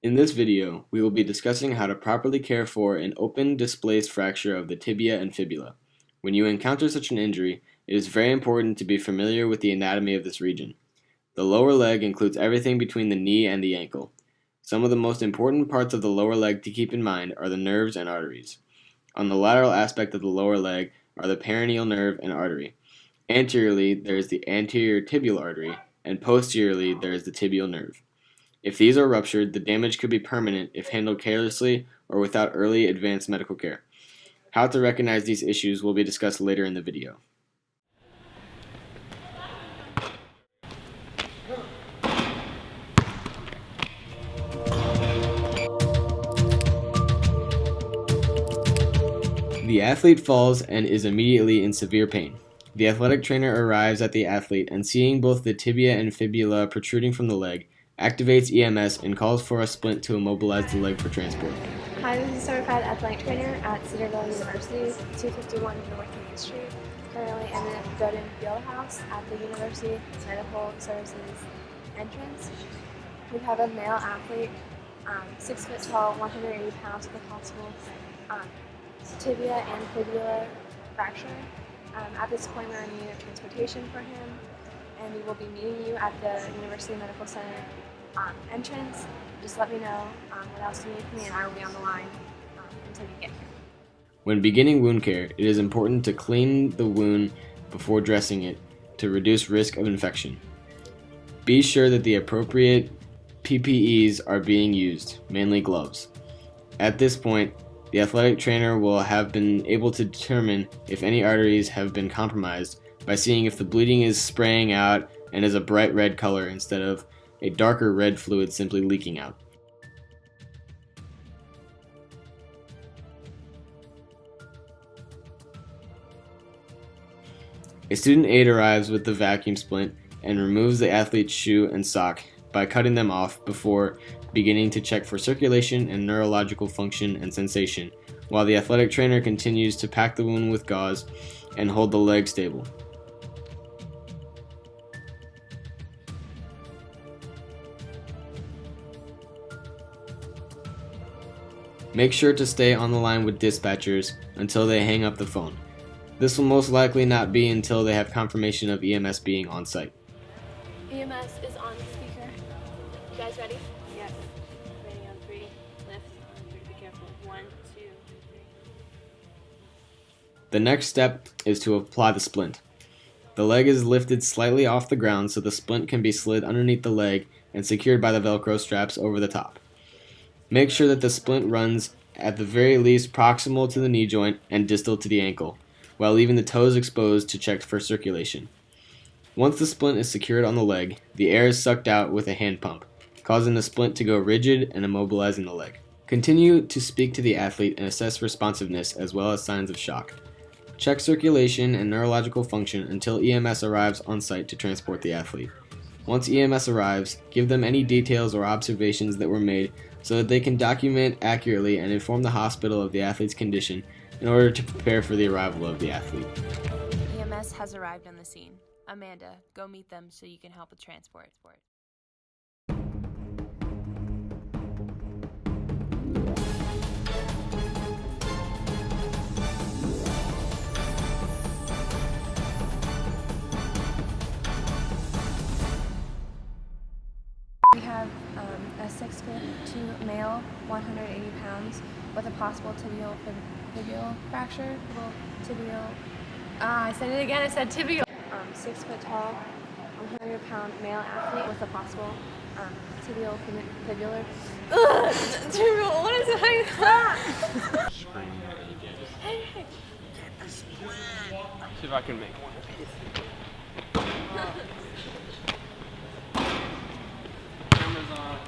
In this video, we will be discussing how to properly care for an open displaced fracture of the tibia and fibula. When you encounter such an injury, it is very important to be familiar with the anatomy of this region. The lower leg includes everything between the knee and the ankle. Some of the most important parts of the lower leg to keep in mind are the nerves and arteries. On the lateral aspect of the lower leg are the peroneal nerve and artery. Anteriorly, there is the anterior tibial artery, and posteriorly, there is the tibial nerve. If these are ruptured, the damage could be permanent if handled carelessly or without early advanced medical care. How to recognize these issues will be discussed later in the video. The athlete falls and is immediately in severe pain. The athletic trainer arrives at the athlete and, seeing both the tibia and fibula protruding from the leg, activates EMS and calls for a splint to immobilize the leg for transport. Hi, this is certified athletic trainer at Cedarville University, 251 North Main Street. Currently in the Godin Fieldhouse at the University Medical Services entrance. We have a male athlete, 6 foot tall, 180 pounds with a possible tibia and fibula fracture. At this point, we're in need of transportation for him, and we will be meeting you at the University Medical Center entrance. Just let me know what else you need from me, and I will be on the line until you get here. When beginning wound care, it is important to clean the wound before dressing it to reduce risk of infection. Be sure that the appropriate PPEs are being used, mainly gloves. At this point, the athletic trainer will have been able to determine if any arteries have been compromised by seeing if the bleeding is spraying out and is a bright red color instead of a darker red fluid simply leaking out. A student aide arrives with the vacuum splint and removes the athlete's shoe and sock by cutting them off before beginning to check for circulation and neurological function and sensation, while the athletic trainer continues to pack the wound with gauze and hold the leg stable. Make sure to stay on the line with dispatchers until they hang up the phone. This will most likely not be until they have confirmation of EMS being on site. EMS is on the speaker. You guys ready? Yes. Ready on 3. Lift. 3. Be careful. 1, 2, 3. The next step is to apply the splint. The leg is lifted slightly off the ground so the splint can be slid underneath the leg and secured by the Velcro straps over the top. Make sure that the splint runs at the very least proximal to the knee joint and distal to the ankle, while leaving the toes exposed to check for circulation. Once the splint is secured on the leg, the air is sucked out with a hand pump, causing the splint to go rigid and immobilizing the leg. Continue to speak to the athlete and assess responsiveness as well as signs of shock. Check circulation and neurological function until EMS arrives on site to transport the athlete. Once EMS arrives, give them any details or observations that were made so that they can document accurately and inform the hospital of the athlete's condition in order to prepare for the arrival of the athlete. EMS has arrived on the scene. Amanda, go meet them so you can help with transport. We have a 6'2" male, 180 pounds, with a possible tibial fracture. I said it again. I said tibial. 6 foot tall, 100 pound male athlete with a possible tibial fibular. Tibial. What is it? Hey. See if I can make one. Camera's on.